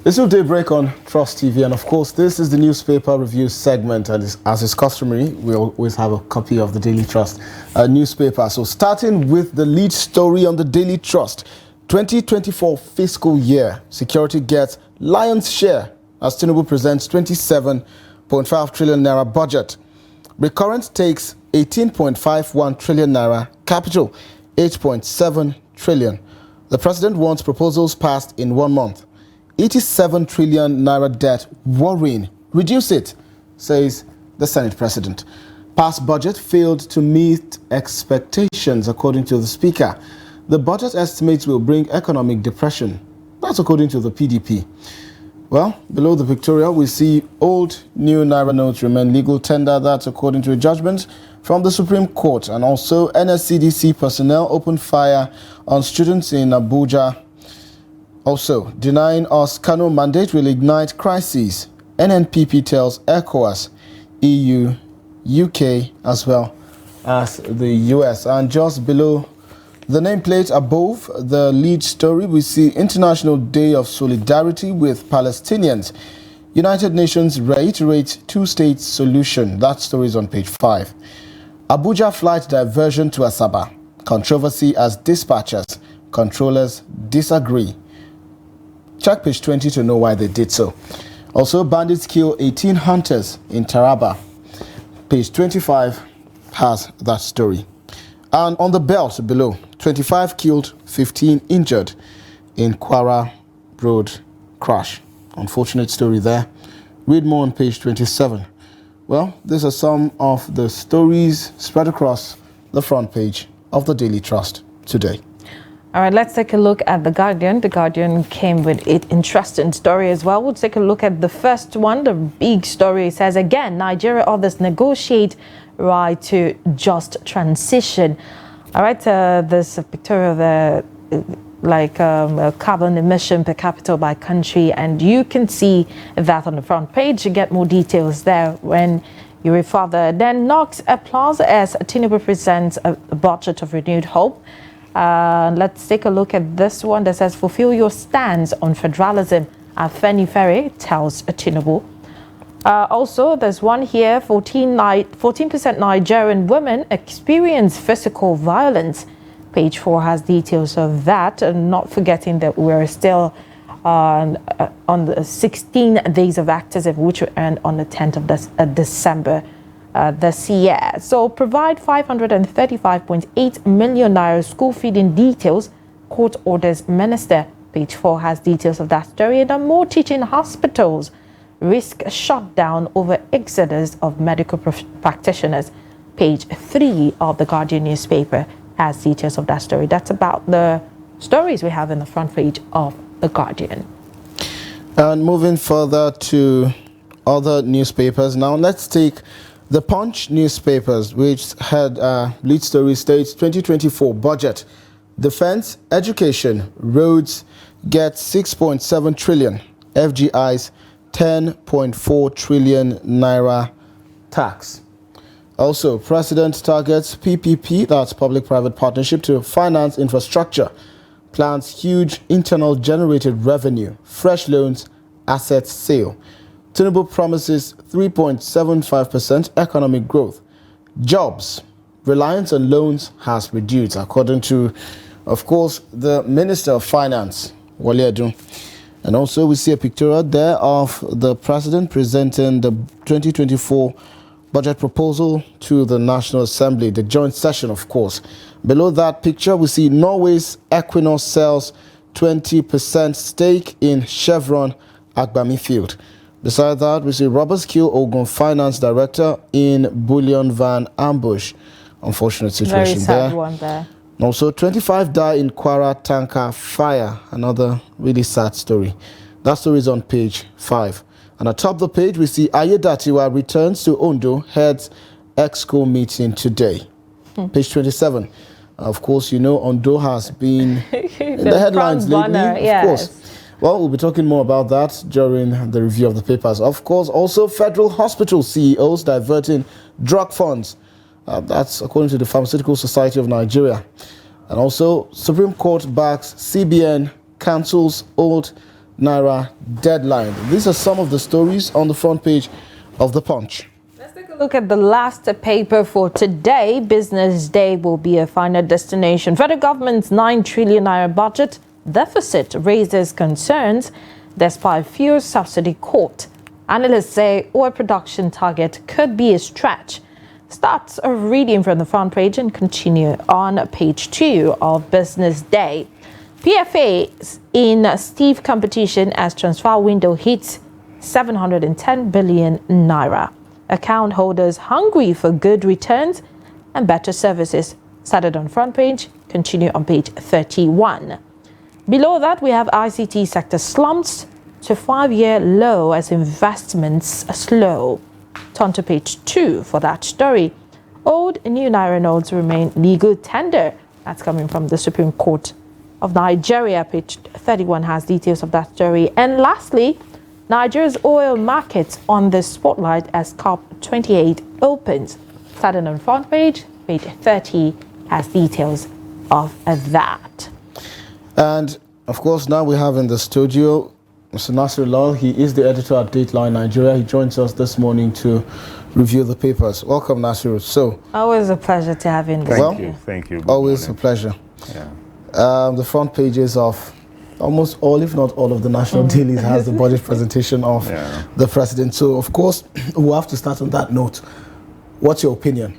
It's your daybreak on Trust TV, and of course, this is the newspaper review segment. And as is customary, we always have a copy of the Daily Trust newspaper. So, starting with the lead story on the Daily Trust, 2024 fiscal year, security gets lion's share as Tinubu presents 27.5 trillion naira budget. Recurrent takes 18.51 trillion naira, capital 8.7 trillion. The president wants proposals passed in 1 month. 87 trillion naira debt worrying. Reduce it, says the Senate president. Past budget failed to meet expectations, according to the speaker. The budget estimates will bring economic depression. That's according to the PDP. Well, below the pictorial, we see old new naira notes remain legal tender. That's according to a judgment from the Supreme Court. And also, NSCDC personnel opened fire on students in Abuja. Also, denying us Kano mandate will ignite crises. NNPP tells ECOWAS, EU, UK, as well as the US. And just below the nameplate above the lead story, we see International Day of Solidarity with Palestinians. United Nations reiterates two-state solution. That story is on page 5. Abuja flight diversion to Asaba. Controversy as dispatchers. Controllers disagree. Check page 20 to know why they did so. Also, bandits kill 18 hunters in Taraba. Page 25 has that story. And on the belt below, 25 killed, 15 injured in Kwara Road crash. Unfortunate story there. Read more on page 27. Well, these are some of the stories spread across the front page of the Daily Trust today. All right, let's take a look at The Guardian. The Guardian came with an interesting story as well. We'll take a look at the first one, the big story. It says, again, Nigeria others negotiate right to just transition. All right, there's a picture of a carbon emission per capita by country, and you can see that on the front page. You get more details there when you read further. Then Knox applauds as Tinubu presents a budget of renewed hope. Let's take a look at this one that says, fulfill your stance on federalism. Afenifere tells Tinubu. Also, there's one here, 14% Nigerian women experience physical violence. Page 4 has details of that. And not forgetting that we're still on the 16 days of activism, which will end on the 10th of December. This year. So provide 535.8 million naira school feeding details. Court orders minister. Page 4 has details of that story. And more teaching hospitals risk shutdown over exodus of medical practitioners. Page 3 of the Guardian newspaper has details of that story. That's about the stories we have in the front page of the Guardian. And moving further to other newspapers now, let's take the Punch newspapers, which had lead story states 2024 budget. Defense, education, roads get 6.7 trillion. FGI's 10.4 trillion naira tax. Also, President targets PPP, that's public-private partnership, to finance infrastructure. Plans huge internal generated revenue. Fresh loans, assets sale. Tinubu promises 3.75% economic growth. Jobs. Reliance on loans has reduced, according to, of course, the Minister of Finance, Wale Edun. And also, we see a picture there of the president presenting the 2024 budget proposal to the National Assembly, the joint session, of course. Below that picture, we see Norway's Equinor sells 20% stake in Chevron Agbami Field. Besides that, we see robbers kill Ogun Finance Director in bullion van ambush. Unfortunate situation. Very sad one there. Also, 25 die in Kwara tanker fire. Another really sad story. That story is on page 5. And atop the page, we see Ayedatiwa returns to Ondo, heads EXCO meeting today. Page 27. Of course, you know Ondo has been in the headlines lately. Yes. Of course. Well, we'll be talking more about that during the review of the papers. Of course, also federal hospital CEOs diverting drug funds. That's according to the Pharmaceutical Society of Nigeria. And also, Supreme Court backs CBN, cancels old naira deadline. These are some of the stories on the front page of the Punch. Let's take a look at the last paper for today. Business Day will be a final destination. Federal government's 9 trillion naira budget deficit raises concerns despite fuel subsidy cut. Analysts say oil production target could be a stretch. Start a reading from the front page and continue on page 2 of Business Day. PFA in stiff competition as transfer window hits 710 billion naira. Account holders hungry for good returns and better services. Started on front page, continue on page 31. Below that, we have ICT sector slumps to 5-year low as investments slow. Turn to page 2 for that story. Old and new naira notes remain legal tender. That's coming from the Supreme Court of Nigeria. Page 31 has details of that story. And lastly, Nigeria's oil markets on the spotlight as COP28 opens. Starting on front page, page 30 has details of that. And of course, now we have in the studio Mr. Nasir Lal. He is the editor at Dateline Nigeria. He joins us this morning to review the papers. Welcome, Nasir. So, always a pleasure to have you in the studio. Thank you. Good always morning. a pleasure. Yeah. The front pages of almost all, if not all, of the national dailies has the budget presentation of the president. So, of course, we'll have to start on that note. What's your opinion?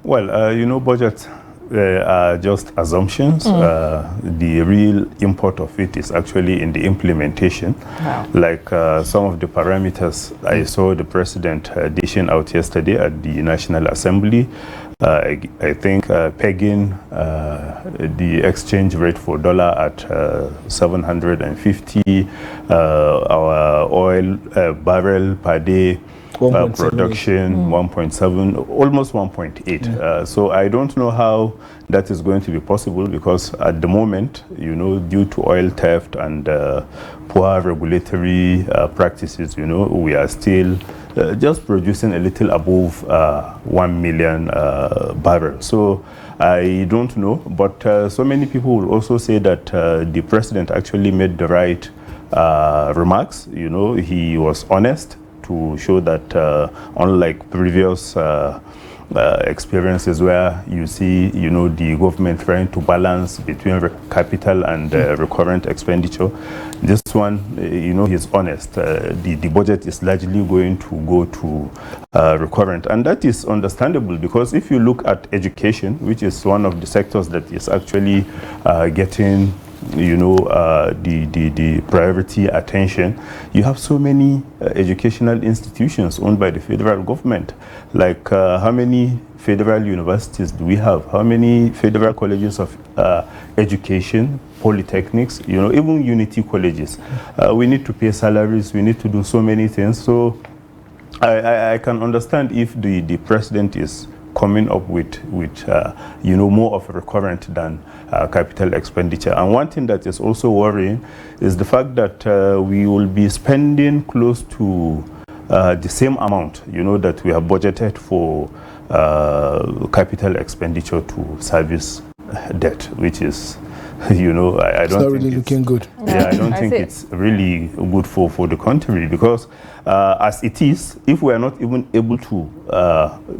Well, budgets are just assumptions. The real import of it is actually in the implementation. Wow. Like some of the parameters I saw the president dishing out yesterday at the National Assembly. I think pegging the exchange rate for dollar at 750, our oil barrel per day production 1.7, almost 1.8. So I don't know how that is going to be possible, because at the moment, due to oil theft and poor regulatory practices, we are still just producing a little above 1 million barrels. So I don't know, but so many people will also say that the president actually made the right remarks. He was honest to show that unlike previous experiences where you see, the government trying to balance between capital and recurrent expenditure, this one, he's honest. The budget is largely going to go to recurrent, and that is understandable, because if you look at education, which is one of the sectors that is actually getting the priority attention, you have so many educational institutions owned by the federal government. Like how many federal universities do we have? How many federal colleges of education, polytechnics, even unity colleges? We need to pay salaries, we need to do so many things. So I can understand if the president is coming up with more of a recurrent than capital expenditure. And one thing that is also worrying is the fact that we will be spending close to the same amount, that we have budgeted for capital expenditure to service debt, which is, I don't think really looking good. Yeah, I don't think it's really good for the country, because as it is, if we are not even able to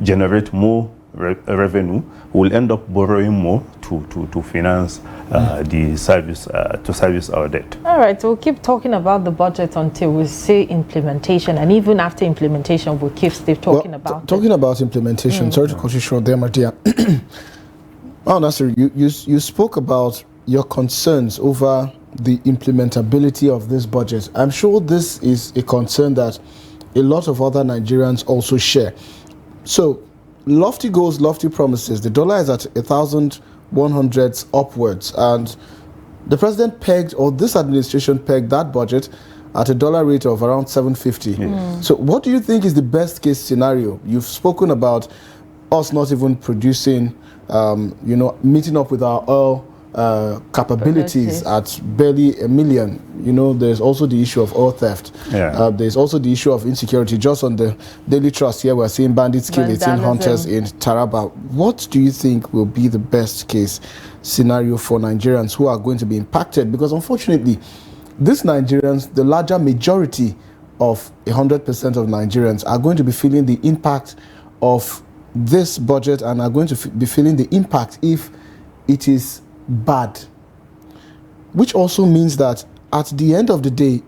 generate more revenue, we'll end up borrowing more to finance the service, to service our debt. All right, we'll keep talking about the budget until we see implementation, and even after implementation, we'll keep still talking about talking about implementation. Sorry to cut you short there, my dear. Oh, Nasir, you spoke about your concerns over the implementability of this budget. I'm sure this is a concern that a lot of other Nigerians also share. So, lofty goals, lofty promises. The dollar is at 1,100 upwards, and the president pegged, or this administration pegged, that budget at a dollar rate of around 750. Yes. So what do you think is the best case scenario? You've spoken about us not even producing, meeting up with our oil capabilities at barely 1 million. There's also the issue of oil theft. Yeah. There's also the issue of insecurity. Just on the Daily Trust here, we're seeing bandits kill 18 hunters in Taraba. What do you think will be the best case scenario for Nigerians who are going to be impacted? Because unfortunately, these Nigerians, the larger majority of 100% of Nigerians are going to be feeling the impact of this budget and are going to be feeling the impact if it is bad. Which also means that at the end of the day,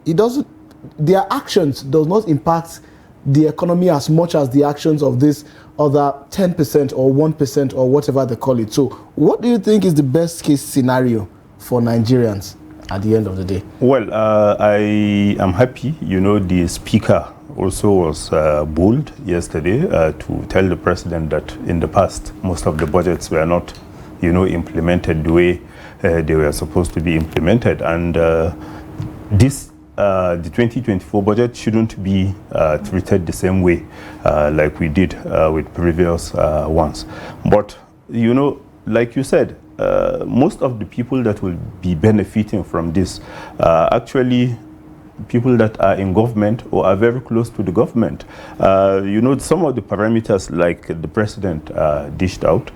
their actions does not impact the economy as much as the actions of this other 10% or 1% or whatever they call it. So what do you think is the best case scenario for Nigerians at the end of the day? Well, I am happy, the speaker also was bold yesterday to tell the president that in the past, most of the budgets were not, implemented the way they were supposed to be implemented. And the 2024 budget shouldn't be treated the same way like we did with previous ones. But, like you said, most of the people that will be benefiting from this actually people that are in government or are very close to the government. Some of the parameters like the president dished out,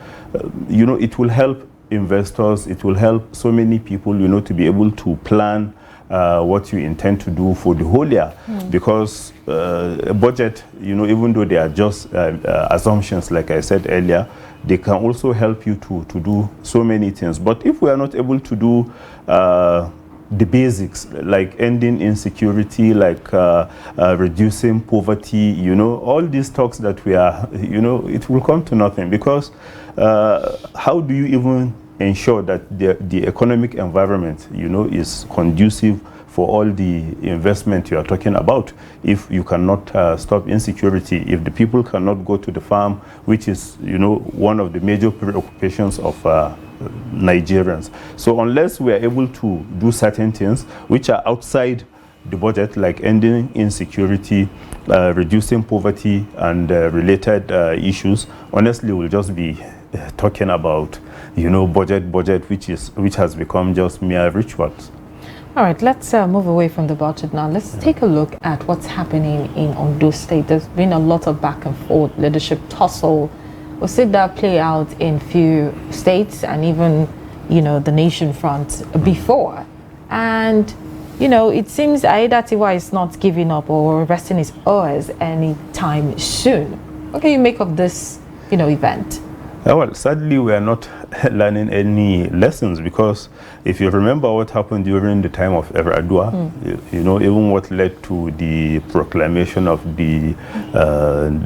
it will help investors, it will help so many people, to be able to plan what you intend to do for the whole year. Because a budget, even though they are just assumptions, like I said earlier, they can also help you to do so many things. But if we are not able to do the basics, like ending insecurity, like reducing poverty, all these talks that we are, it will come to nothing. Because how do you even ensure that the economic environment, is conducive for all the investment you are talking about if you cannot stop insecurity, if the people cannot go to the farm, which is, one of the major preoccupations of Nigerians. So unless we are able to do certain things which are outside the budget, like ending insecurity, reducing poverty and related issues, honestly, we'll just be talking about, budget, which has become just mere rituals. All right, let's move away from the budget now. Let's take a look at what's happening in Ondo State. There's been a lot of back and forth, leadership tussle. We'll see that play out in few states and even, the nation front before. And, it seems Aiyedatiwa is not giving up or resting his oars anytime soon. What can you make of this, event? Well, sadly, we are not learning any lessons, because if you remember what happened during the time of Eradua, even what led to the proclamation of the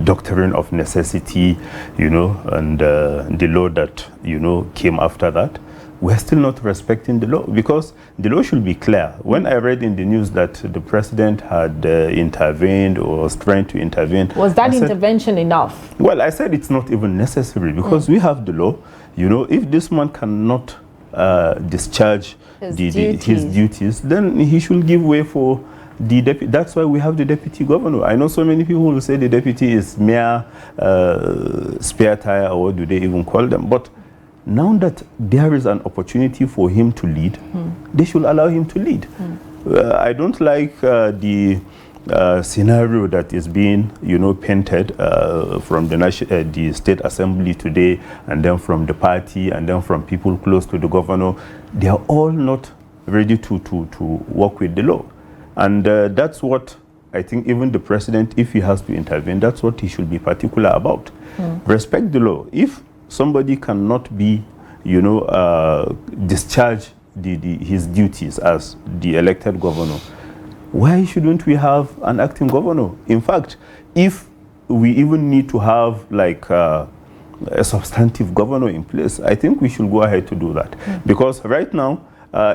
doctrine of necessity, and the law that, came after that, we're still not respecting the law, because the law should be clear. When I read in the news that the president had intervened or was trying to intervene, was that intervention enough? Well, I said it's not even necessary, because we have the law. If this man cannot discharge his duties, then he should give way for the deputy. That's why we have the deputy governor. I know so many people will say the deputy is mere spare tire, or what do they even call them? But now that there is an opportunity for him to lead, they should allow him to lead. I don't like the scenario that is being, painted from the State Assembly today, and then from the party, and then from people close to the governor. They are all not ready to work with the law. And that's what I think even the president, if he has to intervene, that's what he should be particular about. Respect the law. If somebody cannot be, discharge his duties as the elected governor, why shouldn't we have an acting governor? In fact, if we even need to have like a substantive governor in place, I think we should go ahead to do that. Because right now,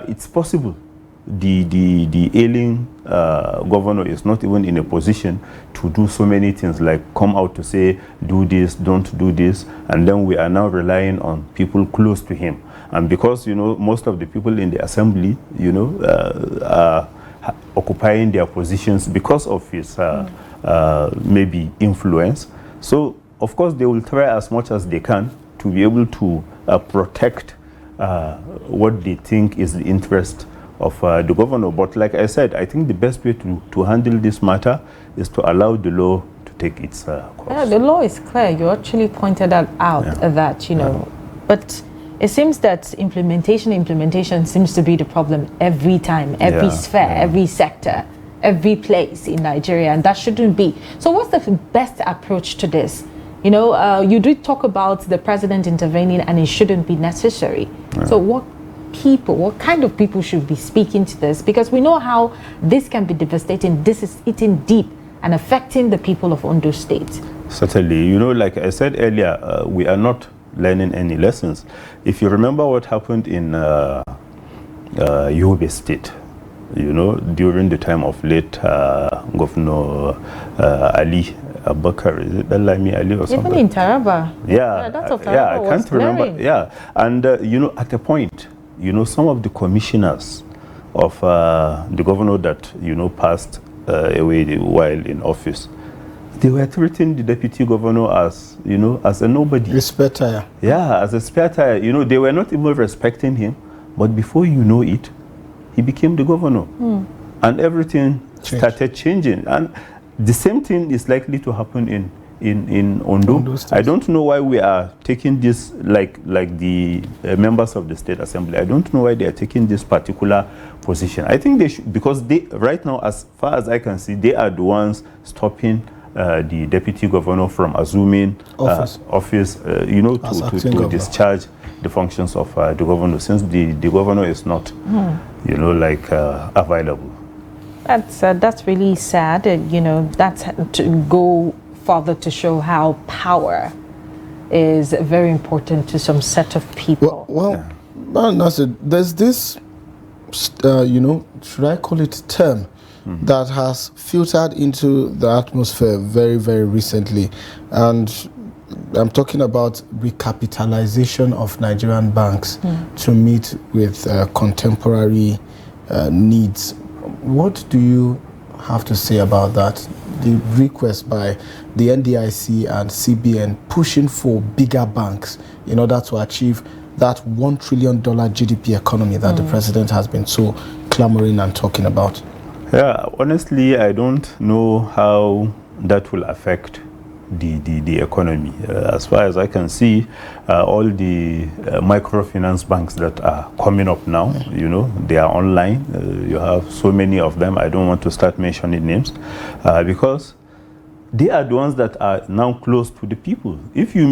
it's possible the ailing governor is not even in a position to do so many things, like come out to say, do this, don't do this, and then we are now relying on people close to him. And because, most of the people in the assembly, are occupying their positions because of his maybe influence. So, of course, they will try as much as they can to be able to protect what they think is the interest of the governor. But like I said, I think the best way to handle this matter is to allow the law to take its course. Yeah, the law is clear. You actually pointed that out, that, but It seems that implementation seems to be the problem every time, every sphere, every sector, every place in Nigeria, and that shouldn't be. So what's the best approach to this? You know, you did talk about the president intervening and it shouldn't be necessary. So what kind of people should be speaking to this? Because we know how this can be devastating. This is eating deep and affecting the people of Ondo State. Certainly. You know, like I said earlier, we are not learning any lessons. If you remember what happened in Yobe State, you know, during the time of late Governor Ali Abubakar, is it Dalami Ali or something? Even in Taraba. Yeah, that's of Taraba yeah, I can't remember. glaring. Yeah, and you know, at a point, you know, some of the commissioners of the governor that, you know, passed away while in office, they were treating the deputy governor as, you know, as a nobody. A spare tire. Yeah, as a spare tire. You know, they were not even respecting him. But before you know it, he became the governor. And everything started changing. And the same thing is likely to happen in Ondo. I don't know why we are taking this, like the members of the State Assembly, I don't know why they are taking this particular position. I think they should, because they, right now, as far as I can see, they are the ones stopping the deputy governor from assuming office, you know, to discharge the functions of the governor, since the governor is not, you know, like available. That's really sad. You know, that's to go further to show how power is very important to some set of people. Well, Nasir, there's this, you know, should I call it term, that has filtered into the atmosphere very, very recently. And I'm talking about recapitalization of Nigerian banks to meet with contemporary needs. What do you have to say about that? The request by the NDIC and CBN pushing for bigger banks in order to achieve that $1 trillion GDP economy that the president has been so clamoring and talking about. Yeah, honestly, I don't know how that will affect the economy. As far as I can see, all the microfinance banks that are coming up now, you know, they are online. You have so many of them. I don't want to start mentioning names because they are the ones that are now close to the people. If you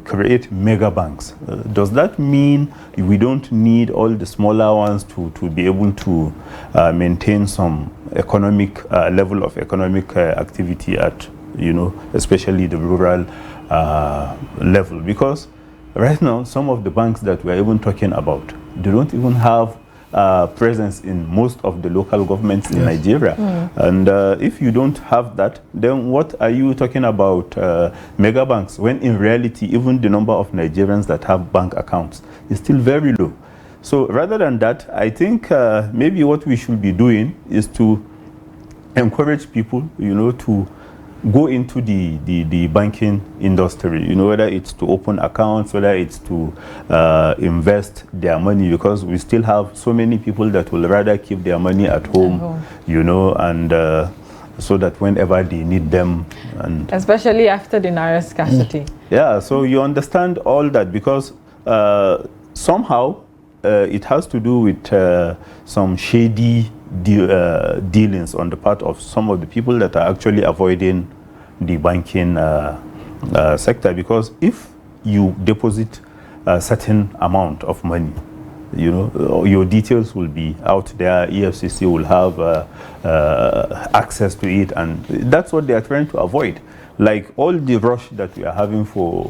create mega banks, does that mean we don't need all the smaller ones to be able to maintain some economic level of economic activity at, you know, especially the rural level? Because right now, some of the banks that we're even talking about, they don't even have presence in most of the local governments in Nigeria. And if you don't have that, then what are you talking about mega banks, when in reality, even the number of Nigerians that have bank accounts is still very low? So rather than that, I think maybe what we should be doing is to encourage people, you know, to go into the banking industry, you know, whether it's to open accounts, whether it's to invest their money, because we still have so many people that will rather keep their money at home, you know, and so that whenever they need them, and especially after the Naira scarcity. Yeah, so you understand all that, because somehow it has to do with some shady dealings on the part of some of the people that are actually avoiding the banking sector. Because if you deposit a certain amount of money, you know, your details will be out there, EFCC will have access to it, and that's what they are trying to avoid. Like all the rush that we are having for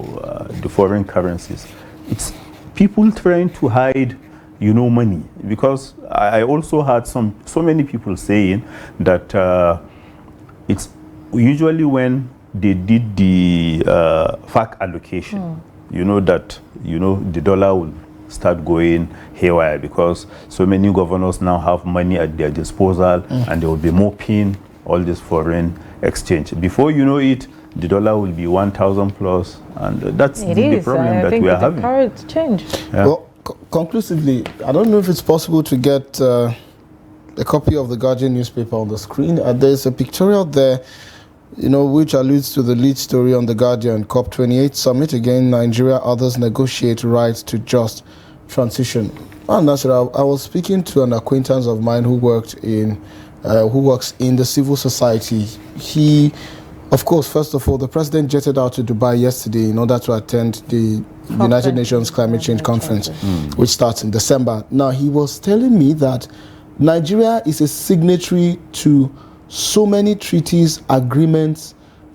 the foreign currencies, it's people trying to hide, you know, money. Because I also had so many people saying that it's usually when they did the FAC allocation, you know, that, you know, the dollar will start going haywire, because so many governors now have money at their disposal, and they will be moping all this foreign exchange. Before you know it, the dollar will be 1,000 plus, and that's the problem that we are having. Current change. Yeah. Well, conclusively, I don't know if it's possible to get a copy of the Guardian newspaper on the screen. There's a pictorial there which alludes to the lead story on The Guardian. COP28 summit, again, Nigeria, others negotiate rights to just transition. And that's what I was speaking to an acquaintance of mine who works in the civil society. He, of course, first of all, the president jetted out to Dubai yesterday in order to attend the United Nations Climate Change Conference, which starts in December. Now, he was telling me that Nigeria is a signatory to so many treaties, agreements,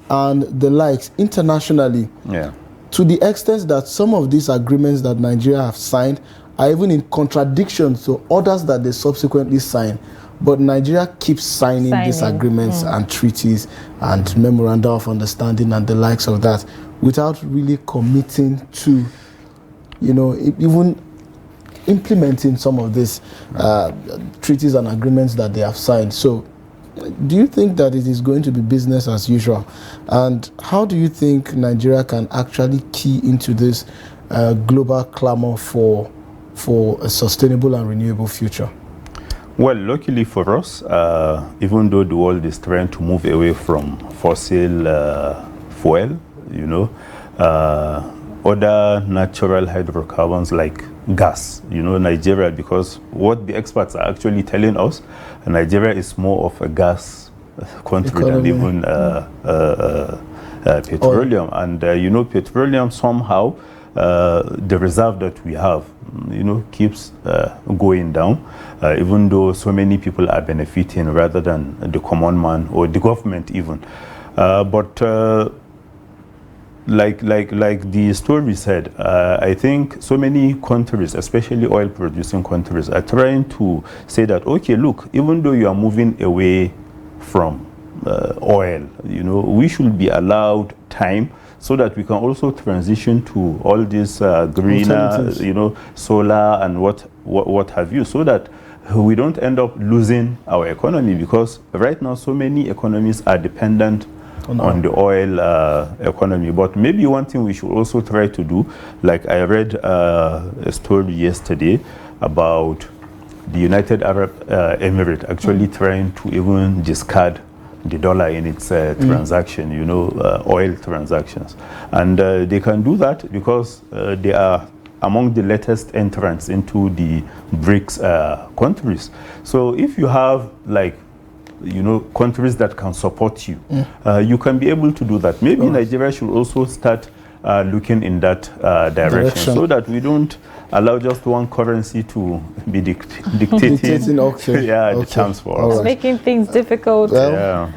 and the likes internationally. Yeah. To the extent that some of these agreements that Nigeria have signed are even in contradiction to others that they subsequently sign. But Nigeria keeps signing these agreements and treaties and memoranda of understanding and the likes of that without really committing to, even implementing some of these treaties and agreements that they have signed. So do you think that it is going to be business as usual? And how do you think Nigeria can actually key into this global clamor for a sustainable and renewable future? Well, luckily for us, even though the world is trying to move away from fossil fuel, other natural hydrocarbons like gas, Nigeria, because what the experts are actually telling us, Nigeria is more of a gas country than even petroleum. And, petroleum somehow, the reserve that we have, keeps going down, even though so many people are benefiting rather than the common man or the government even. But like the story said, I think so many countries, especially oil-producing countries, are trying to say that, okay, look, even though you are moving away from oil, we should be allowed time so that we can also transition to all these greener, solar and what have you, so that we don't end up losing our economy, because right now so many economies are dependent on the oil economy. But maybe one thing we should also try to do, like I read a story yesterday about the United Arab Emirates actually trying to even discard the dollar in its transaction, oil transactions. And they can do that because they are among the latest entrants into the BRICS countries. So if you have countries that can support you, you can be able to do that. Maybe Nigeria should also start looking in that direction, so that we don't allow just one currency to be dictating okay. the terms for us. Making things difficult. Well,